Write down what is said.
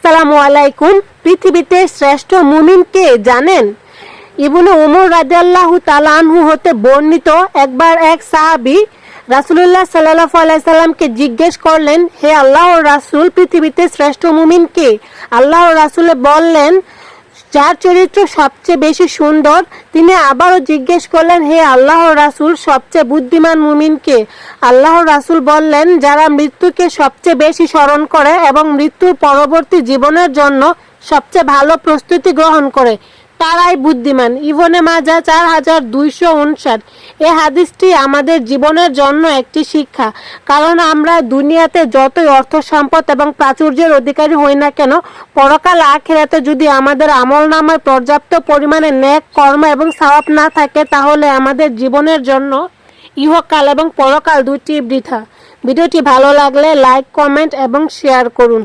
আসসালামু আলাইকুম। পৃথিবীতে শ্রেষ্ঠ মুমিন কে জানেন? ইবনে উমর রাদিয়াল্লাহু তাআলা আনহু হতে বর্ণিত, একবার এক সাহাবী রাসূলুল্লাহ সাল্লাল্লাহু আলাইহি সাল্লামকে জিজ্ঞেস করলেন, হে আল্লাহর রাসূল, পৃথিবীতে শ্রেষ্ঠ মুমিন কে? আল্লাহর রাসূল বললেন, যার চরিত্র সবচেয়ে বেশি সুন্দর। তিনি আবারও জিজ্ঞেস করলেন, হে আল্লাহর রাসূল, সবচেয়ে বুদ্ধিমান মুমিন কে? আল্লাহর রাসূল বললেন, যারা মৃত্যুকে সবচেয়ে বেশি স্মরণ করে এবং মৃত্যুর পরবর্তী জীবনের জন্য সবচেয়ে ভালো প্রস্তুতি গ্রহণ করে, তারাই বুদ্ধিমান। ইবনে মাজাহ 4259। এই হাদিসটি আমাদের জীবনের জন্য একটি শিক্ষা। কারণ আমরা দুনিয়াতে যতই অর্থ সম্পদ এবং প্রাচুর্যের অধিকারী হই না কেন, পরকাল আখিরাতে যদি আমাদের আমলনামায় পর্যাপ্ত পরিমাণে নেক কর্ম এবং সওয়াব না থাকে, তাহলে আমাদের জীবনের জন্য ইহকাল এবং পরকাল দুটি বৃথা। ভিডিওটি ভালো লাগলে লাইক, কমেন্ট এবং শেয়ার করুন।